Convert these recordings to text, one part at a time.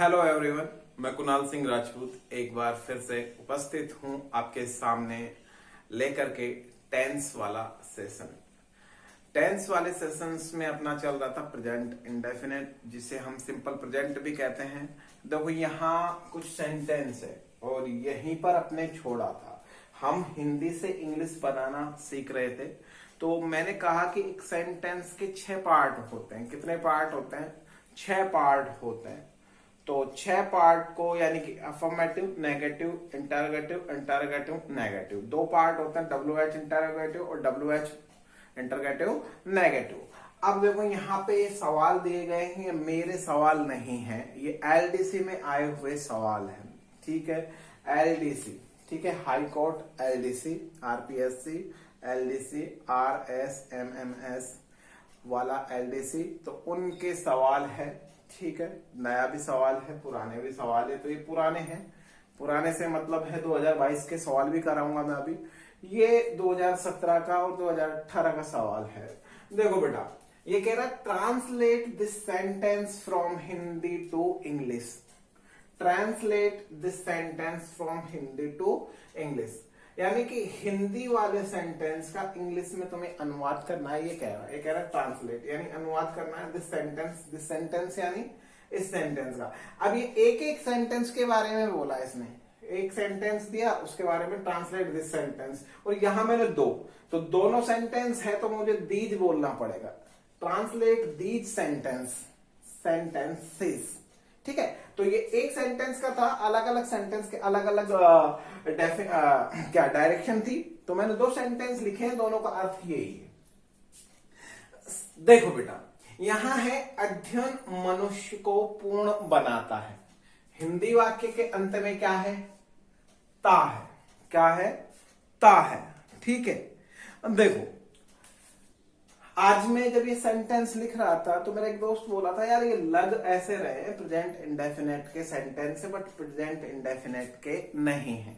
Hello everyone, मैं कुणाल सिंह राजपूत एक बार फिर से उपस्थित हूं आपके सामने लेकर के टेंस वाला सेशन। टेंस वाले सेशंस में अपना चल रहा था प्रेजेंट इंडेफिनेट, जिसे हम सिंपल प्रेजेंट भी कहते हैं। देखो यहाँ कुछ सेंटेंस है और यहीं पर अपने छोड़ा था। हम हिंदी से इंग्लिश बनाना सीख रहे थे, तो मैंने कहा कि एक सेंटेंस के 6 पार्ट होते हैं। कितने पार्ट होते हैं? 6 पार्ट होते हैं। तो 6 पार्ट को यानी कि affirmative, negative, interrogative, interrogative, negative 2 part होते हैं, WH इंटरोगेटिव और WH इंटरोगेटिव नेगेटिव। अब देखो यहाँ पे ये सवाल दिए गए हैं, ये मेरे सवाल नहीं है, ये LDC में आए हुए सवाल है। ठीक है, LDC, ठीक है, high court LDC, RPSC LDC, RSMMS वाला LDC, तो उनके सवाल है। ठीक है, नया भी सवाल है, पुराने भी सवाल है। तो ये पुराने हैं, पुराने से मतलब है 2022 के सवाल भी कराऊंगा मैं अभी। ये 2017 का और 2018 का सवाल है। देखो बेटा, ये कह रहा है translate this sentence from Hindi to English. Translate this sentence from Hindi to English, यानी कि हिंदी वाले सेंटेंस का इंग्लिश में तुम्हें अनुवाद करना है। ये कह रहा है ट्रांसलेट यानी अनुवाद करना है दिस सेंटेंस यानी इस सेंटेंस का। अब ये एक एक सेंटेंस के बारे में बोला इसने, एक सेंटेंस दिया उसके बारे में ट्रांसलेट दिस सेंटेंस, और यहां मैंने 2, तो दोनों सेंटेंस है तो मुझे दीज बोलना पड़ेगा। Translate these sentences. ठीक है, तो ये एक सेंटेंस का था, अलग अलग सेंटेंस के अलग अलग क्या डायरेक्शन थी, तो मैंने 2 सेंटेंस लिखे हैं, दोनों का अर्थ यही है। देखो बेटा, यहां है अध्ययन मनुष्य को पूर्ण बनाता है। हिंदी वाक्य के अंत में क्या है? ता है। क्या है? ता है। ठीक है, अब देखो, आज मैं जब ये सेंटेंस लिख रहा था तो मेरा एक दोस्त बोला था, यार ये लग ऐसे रहे प्रेजेंट इंडेफिनेट के सेंटेंस है, बट प्रेजेंट इंडेफिनेट के नहीं है।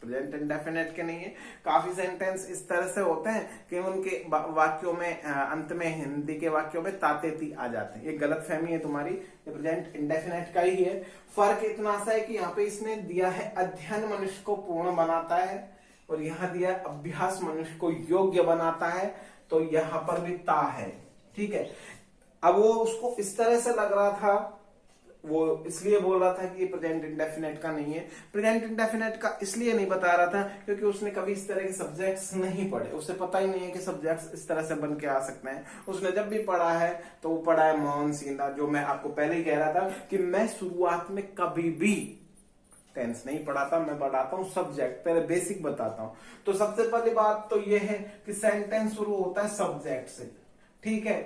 प्रेजेंट इंडेफिनेट के नहीं है। काफी सेंटेंस इस तरह से होते हैं कि उनके वाक्यों में अंत में, हिंदी के वाक्यों में ताते ती आ जाते हैं। ये गलत फहमी है तुम्हारी, ये प्रेजेंट इंडेफिनेट का ही है। फर्क इतना सा है कि यहाँ पे इसने दिया है अध्ययन मनुष्य को पूर्ण बनाता है, और यहाँ दिया अभ्यास मनुष्य को योग्य बनाता है, तो यहां पर भी ता है। ठीक है, अब वो उसको इस तरह से लग रहा था, वो इसलिए बोल रहा था कि ये प्रेजेंट इंडेफिनेट का नहीं है। प्रेजेंट इंडेफिनेट का इसलिए नहीं बता रहा था क्योंकि उसने कभी इस तरह के सब्जेक्ट्स नहीं पढ़े, उसे पता ही नहीं है कि सब्जेक्ट्स इस तरह से बन के आ सकते हैं। उसने जब भी पढ़ा है तो वो पढ़ा है मौन सीधा, जो मैं आपको पहले ही कह रहा था कि मैं शुरुआत में कभी भी टेंस नहीं पढ़ाता, मैं पढ़ाता हूं सब्जेक्ट, पहले बेसिक बताता हूं। तो सबसे पहली बात तो ये है कि सेंटेंस शुरू होता है सब्जेक्ट से। ठीक है,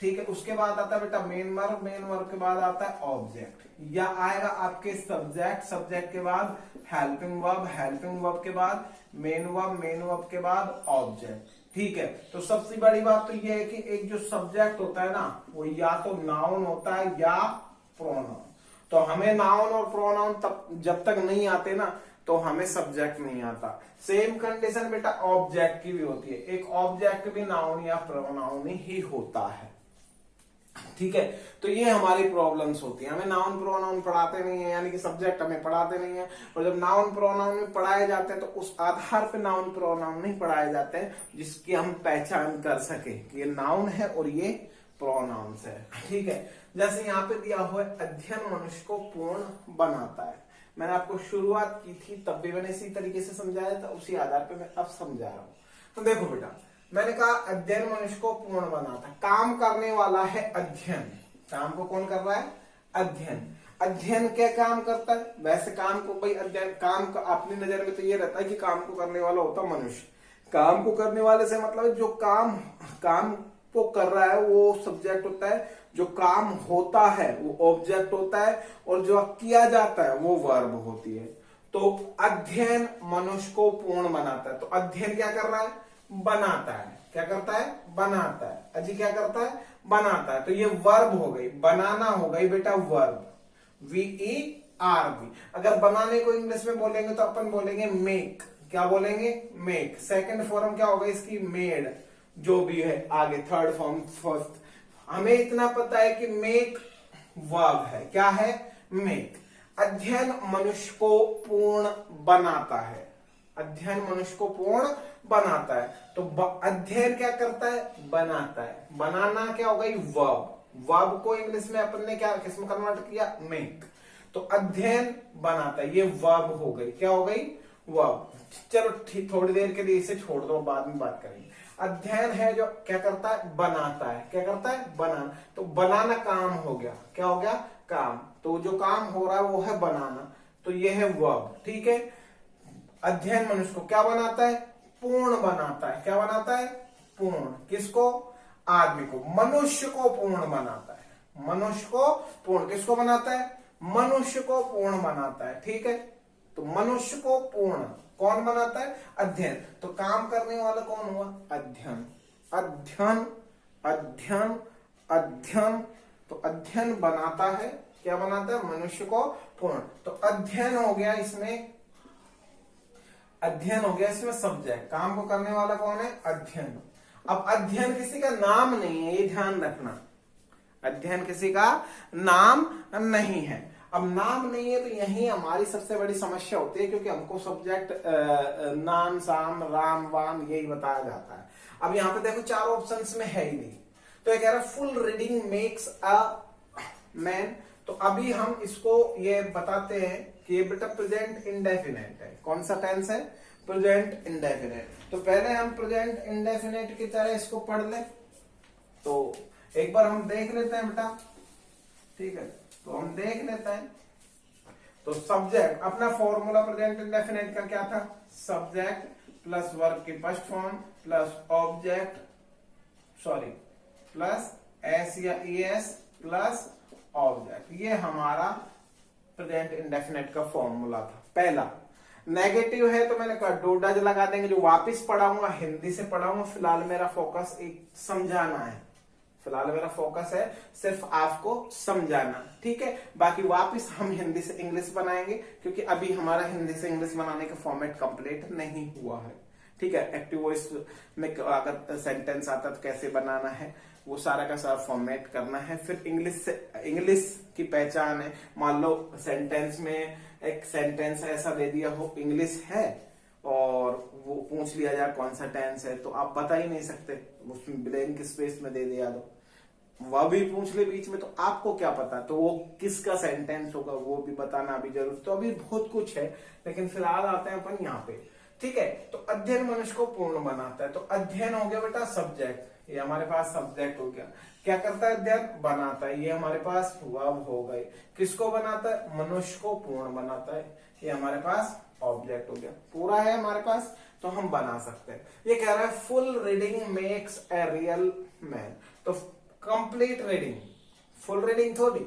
ठीक है, उसके बाद आता है बेटा मेन वर्ब, मेन वर्ब के बाद आता है ऑब्जेक्ट, या आएगा आपके सब्जेक्ट, सब्जेक्ट के बाद हेल्पिंग वर्ब, हेल्पिंग वर्ब के बाद मेन वर्ब, मेन वर्ब के बाद ऑब्जेक्ट। ठीक है, तो सबसे बड़ी बात तो ये है कि एक जो सब्जेक्ट होता है ना, वो या तो नाउन होता है या प्रोनाउन। तो हमें नाउन और प्रोनाउन तब जब तक नहीं आते ना, तो हमें सब्जेक्ट नहीं आता। सेम कंडीशन बेटा ऑब्जेक्ट की भी होती है, एक ऑब्जेक्ट भी नाउन या प्रोनाउन ही होता है। ठीक है, तो ये हमारी प्रॉब्लम्स होती है, हमें नाउन प्रोनाउन पढ़ाते नहीं है, यानी कि सब्जेक्ट हमें पढ़ाते नहीं है। और जब नाउन प्रोनाउन में पढ़ाए जाते हैं तो उस आधार पे नाउन प्रोनाउन नहीं पढ़ाए जाते हैं जिसकी हम पहचान कर सके कि ये नाउन है और ये प्रोनाउंस है। ठीक है, जैसे यहाँ पे दिया हुआ है अध्ययन मनुष्य को पूर्ण बनाता है। मैंने आपको शुरुआत की थी तब भी मैंने इसी तरीके से समझाया था, उसी आधार पे मैं अब समझा रहा हूं। तो देखो बेटा, मैंने कहा अध्ययन मनुष्य को पूर्ण बनाता है। काम करने वाला है अध्ययन। काम को कौन कर रहा है? अध्ययन। अध्ययन क्या काम करता है? वैसे काम को भाई अध्ययन, काम का अपनी नजर में तो ये रहता है कि काम को करने वाला होता मनुष्य। काम को करने वाले से मतलब जो काम को कर रहा है वो सब्जेक्ट होता है, जो काम होता है वो ऑब्जेक्ट होता है, और जो किया जाता है वो वर्ब होती है। तो अध्ययन मनुष्य को पूर्ण बनाता है। तो अध्ययन क्या कर रहा है? बनाता है। क्या करता है? बनाता है। अजी क्या करता है? बनाता है। तो ये वर्ब हो गई, बनाना हो गई बेटा वर्ब, VERB। अगर बनाने को इंग्लिश में बोलेंगे तो अपन बोलेंगे मेक। क्या बोलेंगे? मेक। सेकंड फॉर्म क्या होगा इसकी? मेड। जो भी है आगे थर्ड फॉर्म, फर्स्ट। हमें इतना पता है कि मेक वर्ब है। क्या है? मेक। अध्ययन मनुष्य को पूर्ण बनाता है। अध्ययन मनुष्य को पूर्ण बनाता है। तो अध्ययन क्या करता है? बनाता है। बनाना क्या हो गई? वर्ब। वर्ब को इंग्लिश में अपन ने क्या किसमें कन्वर्ट किया? मेक। तो अध्ययन बनाता है, ये वर्ब हो गई। क्या हो गई? वर्ब। चलो थोड़ी देर के लिए इसे छोड़ दो, बाद में बात करेंगे। अध्ययन है जो क्या करता है? बनाता है। क्या करता है? बनाना। तो बनाना काम हो गया। क्या हो गया? काम। तो जो काम हो रहा है वो है बनाना, तो ये है वर्ब। ठीक है। अध्ययन मनुष्य को क्या बनाता है? पूर्ण बनाता है। क्या बनाता है? पूर्ण। किसको? आदमी को। मनुष्य को पूर्ण बनाता है। मनुष्य को पूर्ण। किसको बनाता है? मनुष्य को पूर्ण बनाता है। ठीक है। तो मनुष्य को पूर्ण कौन बनाता है? अध्ययन। तो काम करने वाला कौन हुआ? अध्ययन। अध्ययन अध्ययन अध्ययन। तो अध्ययन बनाता है। क्या बनाता है? मनुष्य को पूर्ण। तो अध्ययन हो गया इसमें, अध्ययन हो गया इसमें सब्जेक्ट। काम को करने वाला कौन है? अध्ययन। अब अध्ययन किसी का नाम नहीं है, ये ध्यान रखना। अध्ययन किसी का नाम नहीं है। अब नाम नहीं है तो यही हमारी सबसे बड़ी समस्या होती है, क्योंकि हमको सब्जेक्ट नाम साम राम वाम यही बताया जाता है। अब यहाँ पे देखो चार ऑप्शंस में है ही नहीं, तो ये कह रहा है full reading makes a man. तो अभी हम इसको ये बताते हैं कि ये बेटा प्रेजेंट इंडेफिनेट है। कौन सा टेंस है? Present indefinite. तो पहले हम प्रेजेंट इंडेफिनेट की तरह इसको पढ़ ले, तो एक बार हम देख लेते हैं बेटा। ठीक है, तो हम देख लेते हैं। तो सब्जेक्ट, अपना फॉर्मूला प्रेजेंट इंडेफिनेट का क्या था? सब्जेक्ट प्लस वर्ब की first form plus object, sorry plus S या ईएस प्लस ऑब्जेक्ट। ये हमारा प्रेजेंट इंडेफिनेट का फॉर्मूला था पहला। नेगेटिव है तो मैंने कहा दो डज लगा देंगे। जो वापस पढ़ाऊंगा हिंदी से पढ़ाऊंगा। फिलहाल मेरा फोकस एक समझाना है। फिलहाल मेरा फोकस है सिर्फ आपको समझाना। ठीक है, बाकी वापस हम हिंदी से इंग्लिश बनाएंगे, क्योंकि अभी हमारा हिंदी से इंग्लिश बनाने का फॉर्मेट कंप्लीट नहीं हुआ है। ठीक है, एक्टिव वॉइस में अगर सेंटेंस आता तो कैसे बनाना है, वो सारा का सारा फॉर्मेट करना है। फिर इंग्लिश से, इंग्लिश की पहचान है। मान लो सेंटेंस में एक सेंटेंस ऐसा दे दिया हो, इंग्लिश है, और वो पूछ लिया जाए कौन सा टेंस है, तो आप बता ही नहीं सकते। उसमें ब्लैंक स्पेस में दे दिया तो वह भी पूछ ले बीच में, तो आपको क्या पता, तो वो किसका सेंटेंस होगा वो भी बताना भी जरूरी। तो अभी बहुत कुछ है, लेकिन फिलहाल आते हैं अपन यहाँ पे। ठीक है, तो अध्ययन मनुष्य को पूर्ण बनाता है। तो अध्ययन हो गया बेटा सब्जेक्ट, ये हमारे पास सब्जेक्ट हो गया। क्या करता है? अध्ययन बनाता है, ये हमारे पास वर्ब हो गए। किसको बनाता है? मनुष्य को पूर्ण बनाता है, ये हमारे पास ऑब्जेक्ट हो गया। पूरा है हमारे पास, तो हम बना सकते हैं। ये कह रहा है full reading makes a real man. तो कंप्लीट रीडिंग, फुल रीडिंग थोड़ी,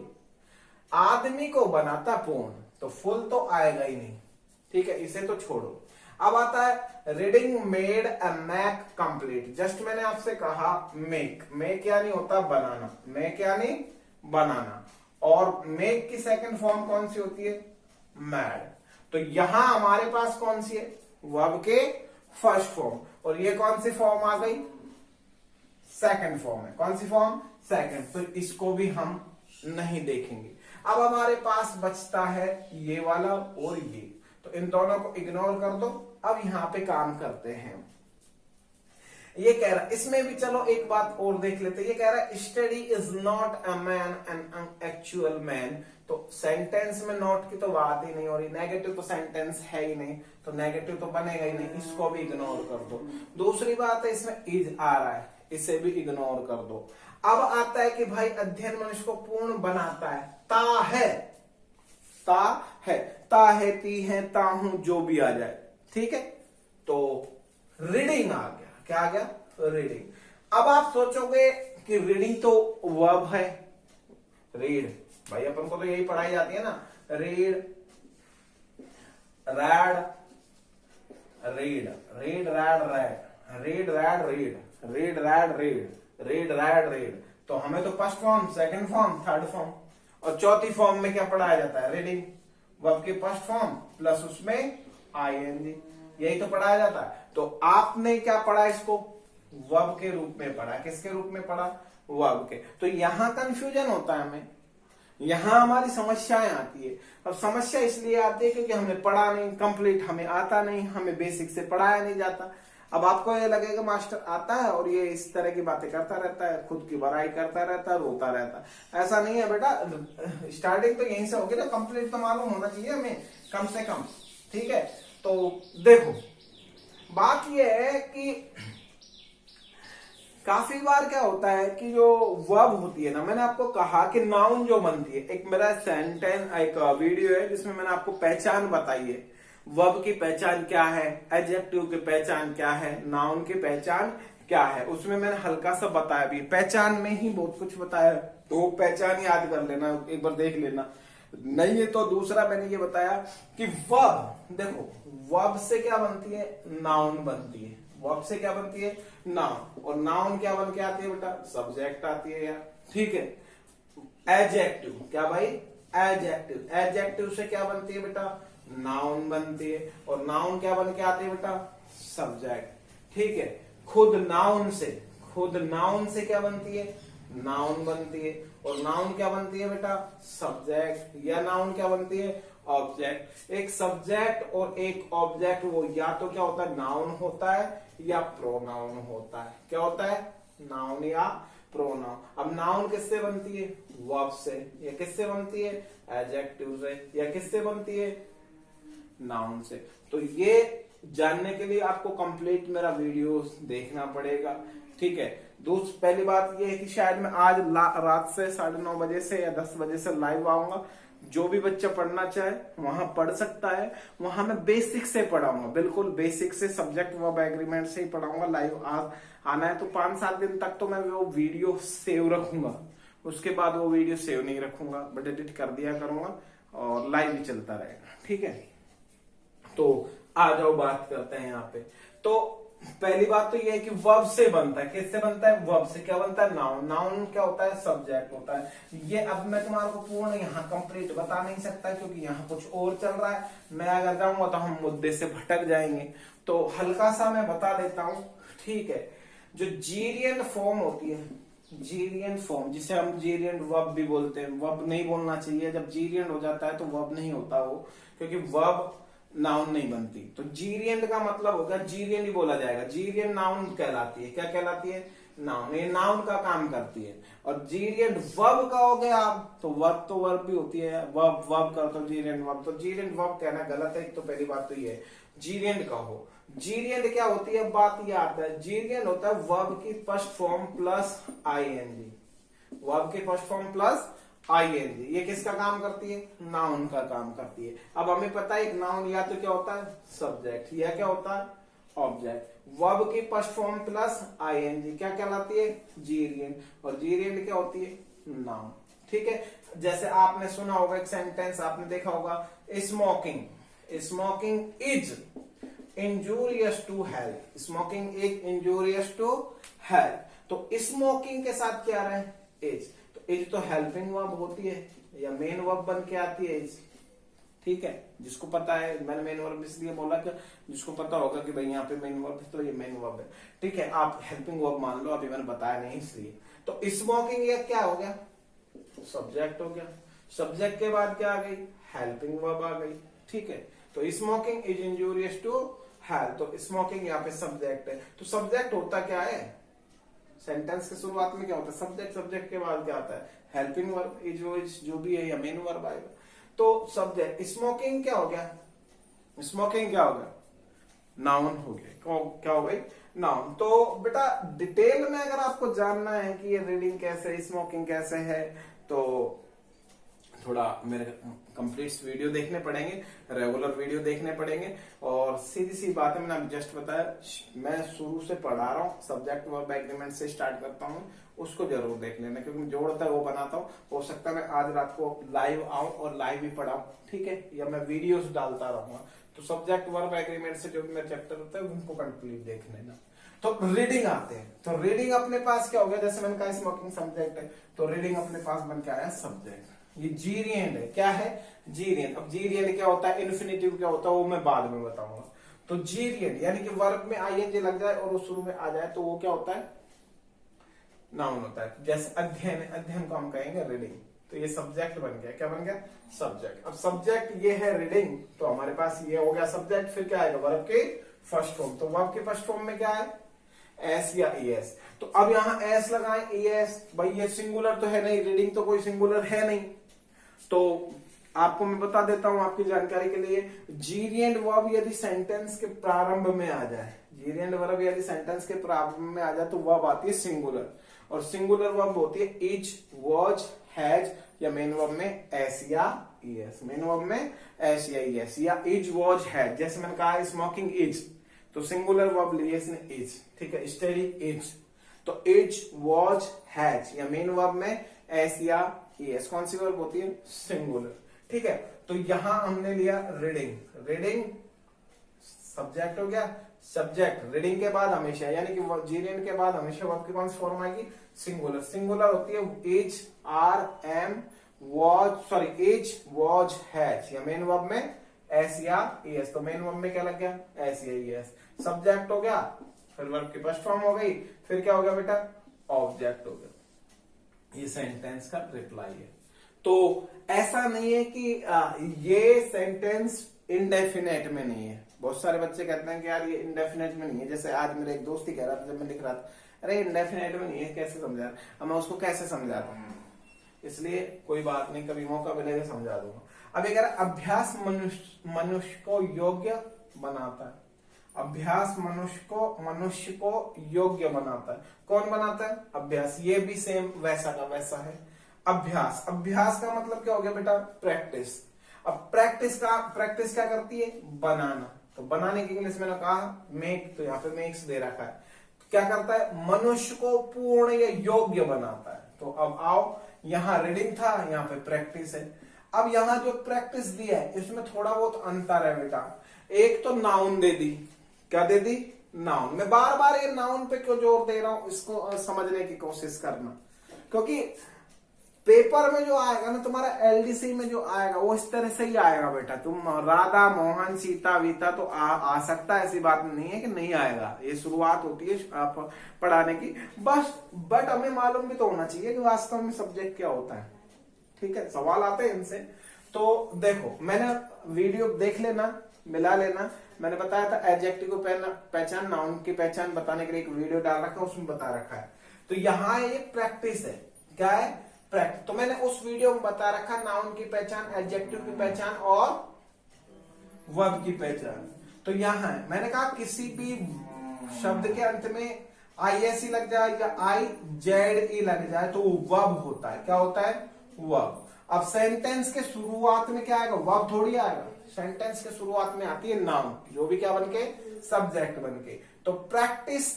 आदमी को बनाता पूर्ण, तो फुल तो आएगा ही नहीं। ठीक है, इसे तो छोड़ो। अब आता है reading made a man complete. Just मैंने आपसे कहा मेक, मेक यानी होता बनाना, मेक यानी बनाना, और मेक की सेकंड फॉर्म कौन सी होती है? मैड। तो यहां हमारे पास कौन सी है? वर्ब के फर्स्ट फॉर्म, और ये कौन सी फॉर्म आ गई? सेकंड फॉर्म है। कौन सी फॉर्म? सेकंड। तो इसको भी हम नहीं देखेंगे। अब हमारे पास बचता है ये वाला और ये, तो इन दोनों को इग्नोर कर दो। अब यहां पे काम करते हैं। ये कह रहा, इसमें भी चलो एक बात और देख लेते हैं। ये कह रहा है study is not a man an actual man. तो सेंटेंस में नॉट की तो बात ही नहीं हो रही, नेगेटिव तो सेंटेंस है ही नहीं, तो नेगेटिव तो बनेगा ही नहीं, इसको भी इग्नोर कर दो। दूसरी बात है इसमें इज आ रहा है, इसे भी इग्नोर कर दो। अब आता है कि भाई अध्ययन मनुष्य को पूर्ण बनाता है। ता है, ता है, ता है, ती है, ता हूं, जो भी आ जाए। ठीक है, तो रीडिंग आ गया। क्या आ गया? रीडिंग। अब आप सोचोगे कि रीडिंग तो वर्ब है, रीड, भाई अपन को तो यही पढ़ाई जाती है ना, read, red, read, read red red, read red read, read red read, read red read. तो हमें तो first form, second form, third form और चौथी फॉर्म में क्या पढ़ाया जाता है? रीडिंग। वर्ब की फर्स्ट फॉर्म प्लस उसमें आईएनजी, यही तो पढ़ाया जाता है। तो आपने क्या पढ़ा? इसको वर्ब के रूप में पढ़ा। किसके रूप में पढ़ा? वर्ब के। तो यहां कंफ्यूजन होता है हमें, यहाँ हमारी समस्याएं आती है। अब समस्या इसलिए आती है क्योंकि हमने पढ़ा नहीं, कंप्लीट हमें आता नहीं, हमें बेसिक से पढ़ाया नहीं जाता। अब आपको ये लगेगा मास्टर आता है और ये इस तरह की बातें करता रहता है, खुद की बड़ाई करता रहता है, रोता रहता है। ऐसा नहीं है बेटा, स्टार्टिंग तो यहीं से होगी ना, कंप्लीट तो मालूम होना चाहिए हमें कम से कम। ठीक है, तो देखो बात ये है कि काफी बार क्या होता है कि जो वर्ब होती है ना, मैंने आपको कहा कि नाउन जो बनती है, एक मेरा सेंटेंस एक वीडियो है जिसमें मैंने आपको पहचान बताई है, वर्ब की पहचान क्या है, एडजेक्टिव की पहचान क्या है, नाउन की पहचान क्या है, उसमें मैंने हल्का सा बताया भी, पहचान में ही बहुत कुछ बताया, तो पहचान याद कर लेना, एक बार देख लेना। नहीं है तो दूसरा मैंने ये बताया कि वर्ब, देखो वर्ब से क्या बनती है, नाउन बनती है। वर्ब से क्या बनती है, नाउन, और नाउन क्या बन के आती है बेटा, सब्जेक्ट आती है यार। ठीक है, एडजेक्टिव क्या भाई, एडजेक्टिव, एडजेक्टिव से क्या बनती है बेटा, नाउन बनती है, और नाउन क्या बन के आती है बेटा, सब्जेक्ट। ठीक है, खुद नाउन से क्या बनती है, नाउन बनती है, और नाउन क्या बनती है बेटा, सब्जेक्ट, या नाउन क्या बनती है, ऑब्जेक्ट। एक सब्जेक्ट और एक ऑब्जेक्ट, वो या तो क्या होता है, नाउन होता है या प्रोनाउन होता है। क्या होता है, नाउन या प्रोनाउन। अब नाउन किससे बनती है, वर्ब से, या किससे बनती है, एडजेक्टिव से, या किससे बनती है, नाउन से। तो ये जानने के लिए आपको कंप्लीट मेरा वीडियो देखना पड़ेगा। ठीक है, पहली बात ये है कि शायद मैं आज रात से 9:30 बजे से या 10 बजे से लाइव आऊंगा। जो भी बच्चा पढ़ना चाहे वहां पढ़ सकता है। वहां मैं बेसिक से पढ़ाऊंगा, बिल्कुल बेसिक से, सब्जेक्ट वर्ब एग्रीमेंट से ही पढ़ाऊंगा। लाइव आना है तो 5-7 दिन तक तो मैं वो वीडियो सेव रखूंगा, उसके बाद वो वीडियो सेव नहीं रखूंगा, बट एडिट कर दिया करूंगा और लाइव ही चलता रहेगा। ठीक है, तो आ जाओ बात करते हैं यहाँ पे। तो पहली बात तो ये है कि वर्ब से बनता है, किससे बनता है, वर्ब से। क्या बनता है, नाउन। नाउन क्या होता है, सब्जेक्ट होता है। ये अब मैं तुम्हारे को पूर्ण यहाँ कंप्लीट बता नहीं सकता क्योंकि यहाँ कुछ और चल रहा है। मैं अगर जाऊंगा तो हम मुद्दे से भटक जाएंगे, तो हल्का सा मैं बता देता हूँ। ठीक है, जो जीरियन फॉर्म होती है, जीरियन फॉर्म, जिसे हम जीरियन वर्ब भी बोलते हैं, वर्ब नहीं बोलना चाहिए, जब जीरियन हो जाता है तो वर्ब नहीं होता वो, क्योंकि वर्ब नाउन नहीं बनती। तो जीरियन का मतलब होगा, जीरियन ही बोला जाएगा। जीरियन नाउन कहलाती है, क्या कहलाती है, नाउन। ये नाउन का काम करती है। और जीरियन वर्ब का हो गया आप, तो वर्ब भी होती है, वर्ब का तो जीरियन वर्ब। तो जीरियन वर्ब कहना गलत है, तो पहली बात तो ये है, जीरियन कहो। जीरियन क्या होती है, बात ये आता है, जीरियन होता है वर्ब की first form plus ING, verb की फर्स्ट फॉर्म प्लस आईएनजी। ये किसका काम करती है, नाउन का काम करती है। अब हमें पता है एक नाउन या तो क्या होता है, सब्जेक्ट, या क्या होता है, ऑब्जेक्ट। वर्ब की फर्स्ट फॉर्म प्लस आईएनजी क्या कहलाती है, जीरियन, और जीरियन क्या होती है, नाउन। ठीक है, जैसे आपने सुना होगा एक सेंटेंस, आपने देखा होगा, smoking is injurious to health, smoking is injurious to health. तो स्मोकिंग के साथ क्या रहे, इज, इज तो हेल्पिंग वर्ब होती है या मेन वर्ब बन के आती है इज। ठीक है, जिसको पता है, मैंने मेन वर्ब इसलिए बोला कि जिसको पता होगा कि भाई यहाँ पे मेन वर्ब है तो ये मेन वर्ब है। ठीक है, आप हेल्पिंग वर्ब मान लो, अभी मैंने बताया नहीं इसलिए। तो स्मोकिंग ये क्या हो गया, सब्जेक्ट हो गया। सब्जेक्ट के बाद क्या आ गई, हेल्पिंग वर्ब आ गई। ठीक है, तो smoking is injurious to health, तो स्मोकिंग यहाँ पे सब्जेक्ट है। तो सब्जेक्ट होता क्या है, सेंटेंस के शुरुआत में क्या होता है, सब्जेक्ट, सब्जेक्ट के बाद क्या आता है, हेल्पिंग वर्ब, इज जो भी है, या मेन वर्ब आएगा। तो सब्जेक्ट, स्मोकिंग क्या हो गया, स्मोकिंग क्या हो गया, नाउन हो गया। क्या हो गई, नाउन। तो बेटा डिटेल में अगर आपको जानना है कि ये रीडिंग कैसे, स्मोकिंग कैसे है, तो थोड़ा मेरे कंप्लीट वीडियो देखने पड़ेंगे, रेगुलर वीडियो देखने पड़ेंगे। और सीधी सी बात है, मैंने अभी जस्ट बताया, मैं शुरू से पढ़ा रहा हूँ, सब्जेक्ट वर्ब एग्रीमेंट से स्टार्ट करता हूँ, उसको जरूर देख लेना, क्योंकि जोड़ता है वो बनाता हूँ। हो सकता है मैं आज रात को लाइव आऊं और लाइव ही पढ़ाऊं, ठीक है, या मैं वीडियोस डालता रहूंगा। तो सब्जेक्ट वर्ब एग्रीमेंट से जो भी मेरा चैप्टर होता है उनको कंप्लीट देख लेना। तो रीडिंग आते हैं, तो रीडिंग अपने पास क्या हो गया, जैसे मैंने कहा स्मोकिंग सब्जेक्ट है, तो रीडिंग अपने पास बन के आया सब्जेक्ट। ये जीरियन है, क्या है, जीरियन। अब जीरियन क्या होता है, इन्फिनेटिव क्या होता है, वो मैं बाद में बताऊंगा। तो जीरियन यानी कि वर्ब में आईएनजी लग जाए और वो शुरू में आ जाए तो वो क्या होता है, नाउन होता है। जैसे अध्ययन, अध्ययन को हम कहेंगे रीडिंग, तो ये सब्जेक्ट बन गया। क्या बन गया? सब्जेक्ट। अब सब्जेक्ट ये है रीडिंग, तो हमारे पास ये हो गया सब्जेक्ट। फिर क्या आएगा? वर्ब के फर्स्ट फॉर्म। तो वर्ब के फर्स्ट फॉर्म में क्या है? एस या ईएस। तो अब यहां एस लगाएं, ईएस। भाई ये सिंगुलर तो है नहीं, रीडिंग तो कोई सिंगुलर है नहीं। तो आपको मैं बता देता हूं आपकी जानकारी के लिए, जीरियंड वर्ब यदि सेंटेंस के प्रारंभ में आ जाए, जीरियंड वर्ब यदि सेंटेंस के प्रारंभ में आ जाए तो वर्ब आती है सिंगुलर। और सिंगुलर वर्ब होती है इज, वॉज, हैज, या मेन वर्ब में एस या ईएस। मेन वर्ब में एस या ईएस, या इज, वॉज, हैज। जैसे मैंने कहा स्मोकिंग इज, तो सिंगुलर वर्ब लिए इसने इज, ठीक है। स्टडी इज, तो इज, वॉज, हैज, या मेन वर्ब में एस या ईएस। कौन सी वर्ब होती है? सिंगुलर, ठीक है। तो यहां हमने लिया रीडिंग, रीडिंग सब्जेक्ट हो गया। सब्जेक्ट रीडिंग के बाद हमेशा, यानी कि जीरियंड के बाद हमेशा वर्ब की कौन सी फॉर्म आएगी? सिंगुलर। सिंगुलर होती है is, are, am, was, sorry is, was, has, या मेन वर्ब में एस या ईएस। तो मेन वर्ब में क्या लग गया? एस या ईएस। सब्जेक्ट हो गया, फिर वर्ब की फर्स्ट फॉर्म हो गई, फिर क्या हो गया बेटा? ऑब्जेक्ट हो गया। ये सेंटेंस का रिप्लाई है। तो ऐसा नहीं है कि ये सेंटेंस इंडेफिनेट में नहीं है। बहुत सारे बच्चे कहते हैं कि यार ये इंडेफिनेट में नहीं है। जैसे आज मेरा एक दोस्त ही कह रहा था जब मैं लिख रहा था, अरे इंडेफिनेट में नहीं है, कैसे समझा? अब मैं उसको कैसे समझा दूं? इसलिए कोई बात नहीं, कभी मौका मिलेगा समझा दूंगा। अब अगर अभ्यास मनुष्य को योग्य बनाता है, अभ्यास मनुष्य को योग्य बनाता है। कौन बनाता है? अभ्यास। ये भी सेम वैसा का वैसा है। अभ्यास, अभ्यास का मतलब क्या हो गया बेटा? प्रैक्टिस। अब प्रैक्टिस क्या करती है? बनाना। तो बनाने की इंग्लिश मैंने कहा मेक, तो यहाँ पे मेक्स दे रखा है। क्या करता है? मनुष्य को पूर्ण या योग्य बनाता है। तो अब आओ, यहाँ रीडिंग था, यहाँ पे प्रैक्टिस है। अब यहाँ जो प्रैक्टिस दिया है इसमें थोड़ा बहुत अंतर है बेटा। एक तो नाउन दे दी। क्या दे दी? नाउन। मैं बार बार ये नाउन पे क्यों जोर दे रहा हूं, इसको समझने की कोशिश करना, क्योंकि पेपर में जो आएगा ना तुम्हारा, एलडीसी में जो आएगा वो इस तरह से ही आएगा बेटा। तुम राधा, मोहन, सीता, वीता तो आ सकता है, ऐसी बात नहीं है कि नहीं आएगा। ये शुरुआत होती है आप पढ़ाने की बस। बट हमें मालूम भी तो होना चाहिए कि वास्तव में सब्जेक्ट क्या होता है, ठीक है। सवाल आते हैं इनसे। तो देखो, मैंने वीडियो देख लेना, मिला लेना। मैंने बताया था एडजेक्टिव को पहचान, नाउन की पहचान बताने के लिए एक वीडियो डाल रखा है, उसमें बता रखा है। तो यहाँ ये प्रैक्टिस है। क्या है? प्रैक्टिस। तो मैंने उस वीडियो में बता रखा नाउन की पहचान, एडजेक्टिव की पहचान और वर्ब की पहचान। तो यहाँ है, मैंने कहा किसी भी शब्द के अंत में आईएसई लग जाए या IZE लग जाए तो वो वर्ब होता है। क्या होता है? वर्ब। अब सेंटेंस के शुरुआत में क्या आएगा? वर्ब थोड़ी आएगा। सेंटेंस के शुरुआत में आती है नाउन, जो भी क्या बनके? सब्जेक्ट बनके। तो प्रैक्टिस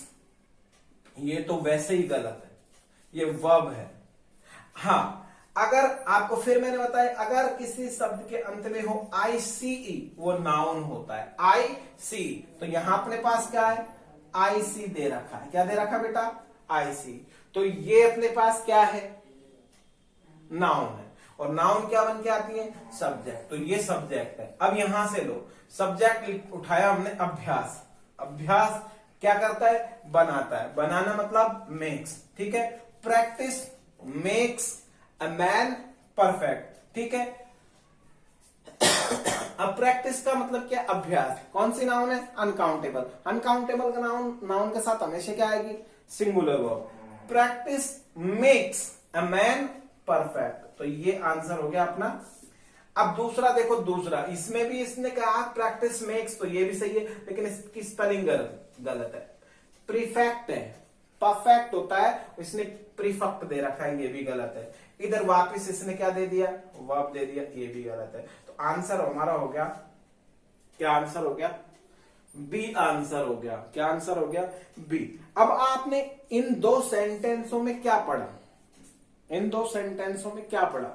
ये तो वैसे ही गलत है, ये वर्ब है। हाँ, अगर आपको फिर मैंने बताया, अगर किसी शब्द के अंत में हो ICE, वो नाउन होता है। IC, तो यहां अपने पास क्या है? IC दे रखा है। क्या दे रखा बेटा? IC। तो ये अपने पास क्या है? नाउन है। और नाउन क्या बन के आती है? सब्जेक्ट। तो ये सब्जेक्ट है। अब यहां से लो, सब्जेक्ट उठाया हमने अभ्यास। अभ्यास क्या करता है? बनाता है। बनाना मतलब मेक्स, ठीक है। Practice makes a man perfect, ठीक है। अब प्रैक्टिस का मतलब क्या? अभ्यास। कौन सी नाउन है? अनकाउंटेबल। अनकाउंटेबल का नाउन के साथ हमेशा क्या आएगी? Singular verb. Practice makes a man perfect. तो ये आंसर हो गया अपना। अब दूसरा देखो, दूसरा इसमें भी इसने कहा प्रैक्टिस मेक्स, तो ये भी सही है, लेकिन इसकी स्पेलिंग गलत है। प्रीफेक्ट है, परफेक्ट होता है, इसने प्रीफेक्ट दे रखा है, ये भी गलत है। इधर वापस इसने क्या दे दिया? वर्ब दे दिया, ये भी गलत है। तो आंसर हमारा हो गया, क्या आंसर हो गया? बी आंसर हो गया। क्या आंसर हो गया? बी। अब आपने इन दो सेंटेंसों में क्या पढ़ा? इन दो सेंटेंसों में क्या पढ़ा?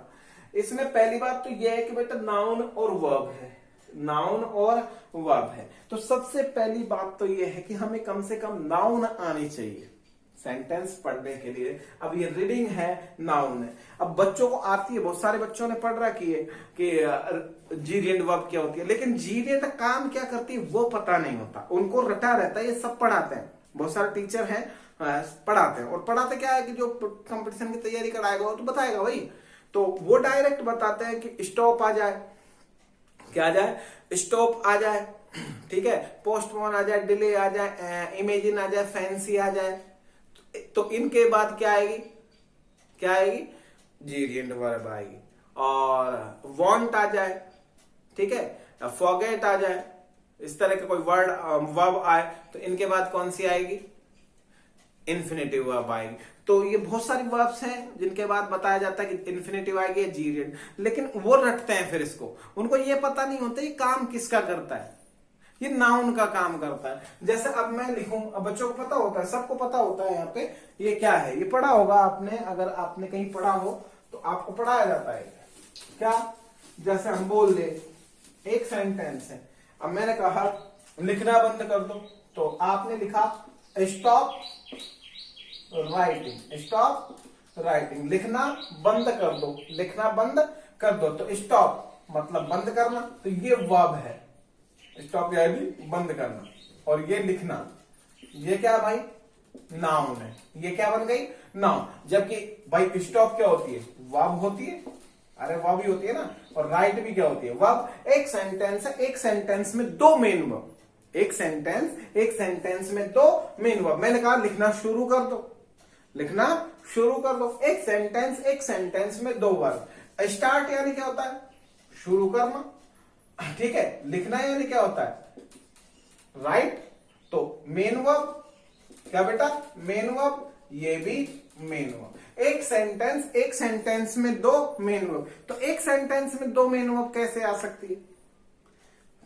इसमें पहली बात तो यह है कि बेटा नाउन और वर्ब है, नाउन और वर्ब है। तो सबसे पहली बात तो यह है कि हमें कम से कम नाउन आनी चाहिए सेंटेंस पढ़ने के लिए। अब ये रीडिंग है, नाउन है। अब बच्चों को आती है, बहुत सारे बच्चों ने पढ़ रखी है कि जीरियंड वर्ब क्या होती है, लेकिन जीरियंड काम क्या करती है वो पता नहीं होता। उनको रटा रहता है, ये सब पढ़ाते हैं, बहुत सारे टीचर हैं पढ़ाते हैं। और पढ़ाते क्या है कि जो कंपटीशन की तैयारी कराएगा वो तो बताएगा भाई। तो वो डायरेक्ट बताते हैं कि स्टॉप आ जाए, क्या आ जाए, स्टॉप आ जाए, ठीक है, पोस्टपोन आ जाए, डिले आ जाए, इमेजिन आ जाए, फैंसी आ जाए। तो इनके बाद क्या आएगी, क्या आएगी, जीरियंट वर्ब आएगी। और वांट आ जाए, ठीक है, फॉरगेट आ जाए, इस तरह का कोई वर्ड वर्ब आए तो इनके बाद कौन सी आएगी, इन्फिनेटिव वर्ब आएगी। तो ये बहुत सारी वर्ब्स हैं जिनके बाद बताया जाता है कि इन्फिनेटिव आएगी या जीरियंट, लेकिन वो रटते हैं फिर इसको, उनको ये पता नहीं होता ये काम किसका करता है, ये नाउन का काम करता है। जैसे अब मैं लिखूं, अब बच्चों को पता होता है, सबको पता होता है यहाँ पे ये क्या है, ये पढ़ा होगा आपने, अगर आपने कहीं पढ़ा हो तो आपको पढ़ाया जाता है क्या, जैसे हम बोल दे एक सेंटेंस है, अब मैंने कहा लिखना बंद कर दो, तो आपने लिखा स्टॉप राइटिंग, स्टॉप राइटिंग, लिखना बंद कर दो, लिखना बंद कर दो, तो स्टॉप मतलब बंद करना, तो ये वर्ब है, स्टॉप या भी बंद करना, और ये लिखना, ये क्या भाई, नाउन है, ये क्या बन गई, नाउन। जबकि भाई स्टॉप क्या होती है, वर्ब होती है, अरे वर्ब ही होती है ना, और राइट भी क्या होती है, वर्ब। एक सेंटेंस है, एक सेंटेंस में दो मेन वर्ब, एक सेंटेंस में दो मेन वर्ब। मैंने कहा लिखना शुरू कर दो, लिखना शुरू कर दो, एक सेंटेंस में दो वर्ब। स्टार्ट यानी क्या होता है, शुरू करना, ठीक है, लिखना यानी क्या होता है, राइट, तो मेन वर्ब, क्या बेटा, मेन वर्ब, ये भी मेन वर्ब। एक सेंटेंस में दो मेन वर्ब, तो एक सेंटेंस में दो मेन वर्ब कैसे आ सकती है,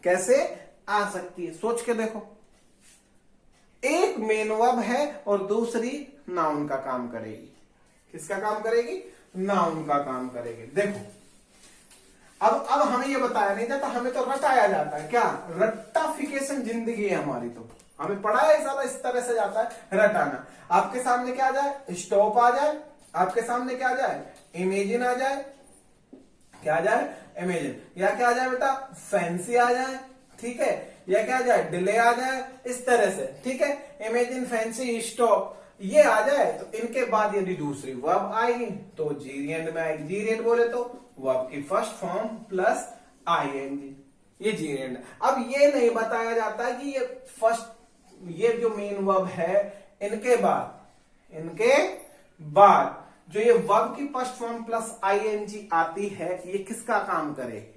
कैसे आ सकती है, सोच के देखो। एक मेन वर्ब है और दूसरी नाउन का काम करेगी, किसका काम करेगी, नाउन का काम करेगी। देखो अब हमें ये बताया नहीं जाता, हमें तो रटाया जाता है, क्या, रट्टाफिकेशन जिंदगी है हमारी, तो हमें पढ़ाया सारा इस तरह से जाता है, रटाना। आपके सामने क्या आ जाए, स्टॉप आ जाए, आपके सामने क्या आ जाए, इमेजिन आ जाए, क्या आ जाए, इमेजिन, या क्या आ जाए बेटा, फैंसी आ जाए, ठीक है, या क्या आ जाए, डिले आ जाए, इस तरह से, ठीक है, इमेजिन, फैंसी, स्टॉप, ये आ जाए तो इनके बाद यदि दूसरी वर्ब आएगी तो जीरियंट में आएगी। जीरियंट बोले तो वर्ब की फर्स्ट फॉर्म प्लस आईएनजी, ये जीरियंट। अब ये नहीं बताया जाता कि ये फर्स्ट, ये जो मेन वर्ब है इनके बाद जो ये वर्ब की फर्स्ट फॉर्म प्लस आईएनजी आती है, ये किसका काम करे,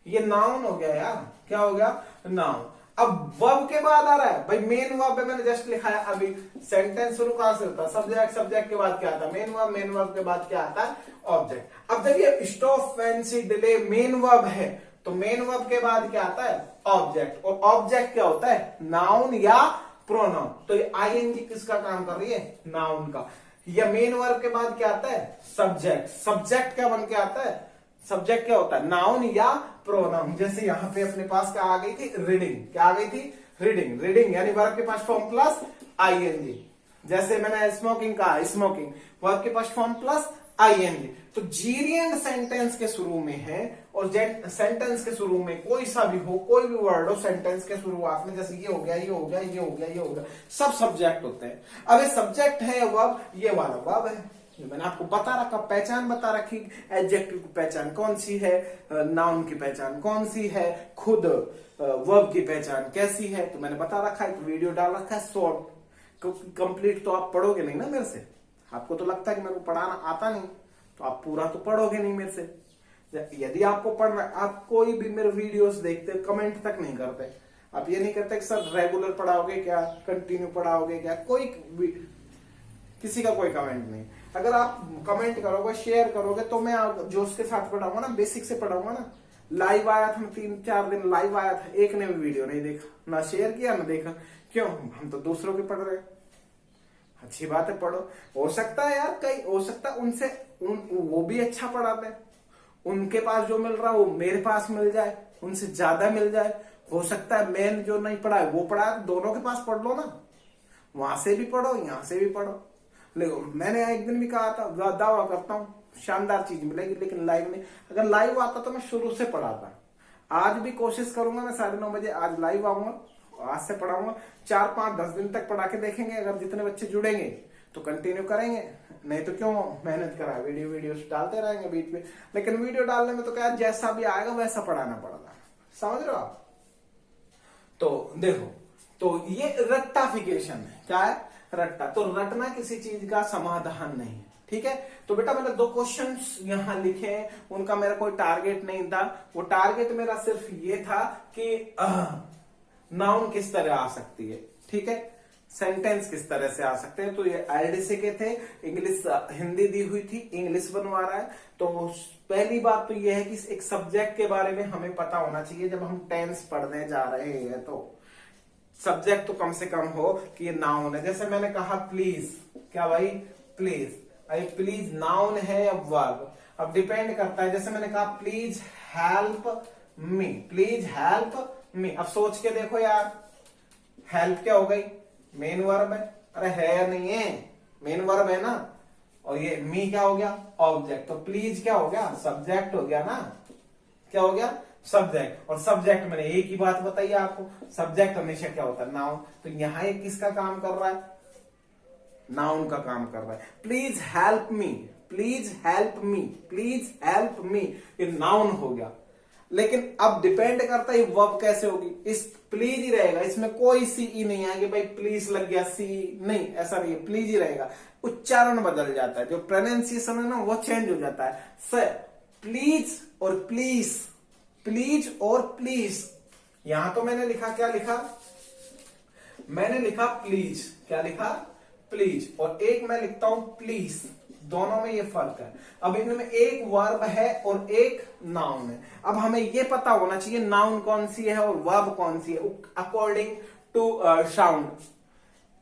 ये नाउन हो गया यार, क्या हो गया, नाउन। अब वर्ब के बाद आ रहा है भाई मेन वर्ब पे, मैंने जस्ट लिखा है अभी, सेंटेंस शुरू कहां से होता है, सब्जेक्ट, सब्जेक्ट के बाद क्या आता है, मेन वर्ब के बाद क्या आता है, ऑब्जेक्ट। अब जब ये stop, fancy, delay main verb है, तो मेन वर्ब के बाद क्या आता है, ऑब्जेक्ट, और ऑब्जेक्ट क्या होता है, नाउन या प्रोनाउन। तो ये आईएनजी किसका काम कर रही है, नाउन का। या मेन वर्ब के बाद क्या आता है, सब्जेक्ट, सब्जेक्ट क्या बन के आता है, सब्जेक्ट क्या होता है, नाउन या प्रोनाउन। जैसे यहां पे अपने पास क्या आ गई थी, रीडिंग, क्या आ गई थी, रीडिंग, रीडिंग यानी वर्ब के फर्स्ट फॉर्म प्लस आईएनजी। जैसे मैंने स्मोकिंग कहा, स्मोकिंग, वर्ब के फर्स्ट फॉर्म प्लस आईएनजी। तो जीरियंट सेंटेंस के शुरू में है, और सेंटेंस के शुरू में कोई सा भी हो, कोई भी वर्ड हो, सेंटेंस के शुरुआत में, जैसे ये हो गया, ये हो गया, ये हो गया, ये हो गया, सब सब्जेक्ट होते हैं। अब ये सब्जेक्ट है वर्ब, ये वाला वर्ब है, मैंने आपको बता रखा, पहचान बता रखी, एडजेक्टिव की पहचान कौन सी है, नाउन की पहचान कौन सी है, खुद वर्ब की पहचान कैसी है, तो मैंने बता रखा है, वीडियो डाल रखा है शॉर्ट, कंप्लीट तो आप पढ़ोगे नहीं ना मेरे से, आपको तो लगता है कि मेरे को पढ़ाना आता नहीं, तो आप पूरा तो पढ़ोगे नहीं मेरे से। यदि आपको पढ़ना, आप कोई भी मेरे वीडियोस देखते कमेंट तक नहीं करते, आप ये नहीं करते कि सर रेगुलर पढ़ाओगे क्या, कंटिन्यू पढ़ाओगे क्या, कोई किसी का कोई कमेंट नहीं। अगर आप कमेंट करोगे, शेयर करोगे, तो मैं जो उसके साथ पढ़ाऊंगा ना, बेसिक से पढ़ाऊंगा ना। लाइव आया था, 3-4 दिन लाइव आया था, एक ने भी वीडियो नहीं देखा, ना शेयर किया ना देखा, क्यों, हम तो दूसरों की पढ़ रहे हैं। अच्छी बात है, पढ़ो, हो सकता है यार, कई हो सकता है उनसे वो भी अच्छा पढ़ाते हैं, उनके पास जो मिल रहा है वो मेरे पास मिल जाए, उनसे ज्यादा मिल जाए। हो सकता है मैंने जो नहीं पढ़ा है वो पढ़ा है, दोनों के पास पढ़ लो ना, वहां से भी पढ़ो, यहां से भी पढ़ो। लेकिन मैंने एक दिन भी कहा था, दावा करता हूँ शानदार चीज मिलेगी, लेकिन लाइव नहीं। अगर लाइव आता तो मैं शुरू से पढ़ाता, आज भी कोशिश करूंगा मैं 9:30 बजे आज लाइव आऊंगा, आज से पढ़ाऊंगा, 4-5-10 दिन तक पढ़ा के देखेंगे। अगर जितने बच्चे जुड़ेंगे तो कंटिन्यू करेंगे, नहीं तो क्यों मेहनत करा, वीडियो डालते रहेंगे बीच में। लेकिन वीडियो डालने में तो क्या, जैसा भी आएगा वैसा पढ़ाना पड़ेगा, समझ रहे हो आप। तो देखो, तो ये रट्टाफिकेशन है, क्या है, रट्टा। तो रटना किसी चीज का समाधान नहीं है, ठीक है। तो बेटा मैंने 2 क्वेश्चंस यहां लिखे हैं, उनका मेरा कोई टारगेट नहीं था। वो टारगेट मेरा सिर्फ ये था कि नाउन किस तरह आ सकती है, ठीक है, सेंटेंस किस तरह से आ सकते हैं। तो ये एलडीसी के थे, इंग्लिश हिंदी दी हुई थी, इंग्लिश बनवा रहा है। तो पहली बात तो ये है कि एक सब्जेक्ट के बारे में हमें पता होना चाहिए जब हम टेंस पढ़ने जा रहे हैं। तो सब्जेक्ट तो कम से कम हो कि ये नाउन है। जैसे मैंने कहा प्लीज, क्या भाई, प्लीज, भाई प्लीज नाउन है या वर्ब, अब डिपेंड करता है। जैसे मैंने कहा please help me, please help me, अब सोच के देखो यार, हेल्प क्या हो गई, मेन वर्ब है, अरे है या नहीं है, मेन वर्ब है ना। और ये मी क्या हो गया, ऑब्जेक्ट। तो प्लीज क्या हो गया, सब्जेक्ट हो गया ना, क्या हो गया, सब्जेक्ट। और सब्जेक्ट मैंने एक ही बात बताई आपको, सब्जेक्ट हमेशा क्या होता है, नाउन। तो यहां ये किसका काम कर रहा है, नाउन का काम कर रहा है। Please help me, please help me, please help me, ये नाउन हो गया। लेकिन अब डिपेंड करता है वर्ब कैसे होगी, इस प्लीज ही रहेगा, इसमें कोई सी ई नहीं आएगी भाई प्लीज लग गया सी, नहीं, ऐसा नहीं है, प्लीज ही रहेगा। उच्चारण बदल जाता है, जो प्रोनाउंसिएशन है ना वो चेंज हो जाता है। सर प्लीज और प्लीज, प्लीज और प्लीज, यहां तो मैंने लिखा, क्या लिखा, मैंने लिखा प्लीज, क्या लिखा, प्लीज, और एक मैं लिखता हूं प्लीज, दोनों में ये फर्क है। अब इनमें एक वर्ब है और एक नाउन है। अब हमें ये पता होना चाहिए नाउन कौन सी है और वर्ब कौन सी है अकॉर्डिंग टू साउंड।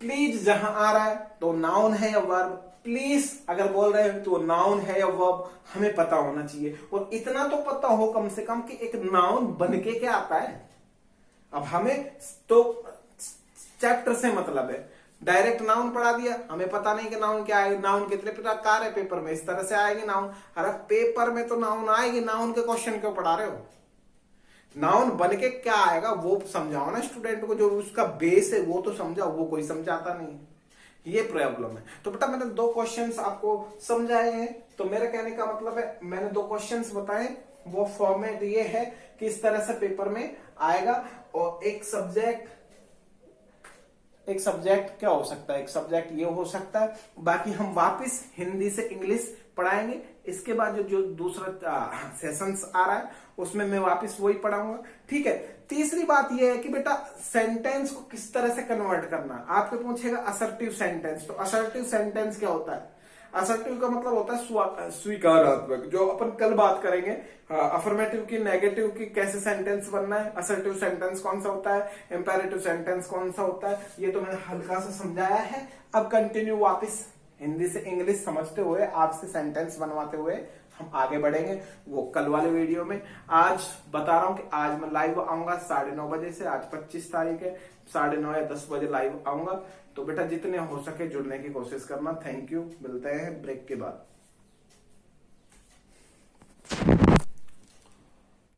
प्लीज जहां आ रहा है तो नाउन है या वर्ब, प्लीज अगर बोल रहे हैं तो नाउन है या वर्ब, हमें पता होना चाहिए। और इतना तो पता हो कम से कम कि एक नाउन बनके क्या आता है। अब हमें तो चैप्टर से मतलब है, डायरेक्ट नाउन पढ़ा दिया, हमें पता नहीं कि नाउन क्या है, नाउन कितने प्रकार है, पेपर में इस तरह से आएगी नाउन। अरे पेपर में तो नाउन आएगी, नाउन के क्वेश्चन क्यों पढ़ा रहे हो, नाउन बन के क्या आएगा वो समझाओ ना स्टूडेंट को, जो उसका बेस है वो तो समझाओ, वो कोई समझाता नहीं है, ये प्रॉब्लम है। तो बेटा मैंने 2 क्वेश्चंस आपको समझाए हैं, तो मेरे कहने का मतलब है मैंने 2 क्वेश्चंस बताए, वो फॉर्मेट ये है कि इस तरह से पेपर में आएगा। और एक सब्जेक्ट क्या हो सकता है, एक सब्जेक्ट ये हो सकता है, बाकी हम वापस हिंदी से इंग्लिश पढ़ाएंगे। इसके बाद जो दूसरा सेशंस आ रहा है उसमें मैं वापस वही पढ़ाऊंगा, ठीक है। तीसरी बात ये है कि बेटा सेंटेंस को किस तरह से कन्वर्ट करना, आपको पूछेगा असर्टिव सेंटेंस। तो असर्टिव सेंटेंस क्या होता है, असर्टिव का मतलब होता है स्वीकारात्मक, जो अपन कल बात करेंगे। अफर्मेटिव की, नेगेटिव की, कैसे सेंटेंस बनना है, असर्टिव सेंटेंस कौन सा होता है, इंपेरेटिव सेंटेंस कौन सा होता है, ये तो मैंने हल्का सा समझाया है। अब कंटिन्यू वापस हिंदी से इंग्लिश समझते हुए, आपसे सेंटेंस बनवाते हुए हम आगे बढ़ेंगे, वो कल वाले वीडियो में। आज बता रहा हूं कि आज मैं लाइव आऊंगा 9:30 बजे से, आज 25 तारीख है, 9:30 या 10 बजे लाइव आऊंगा। तो बेटा जितने हो सके जुड़ने की कोशिश करना। थैंक यू, मिलते हैं ब्रेक के बाद।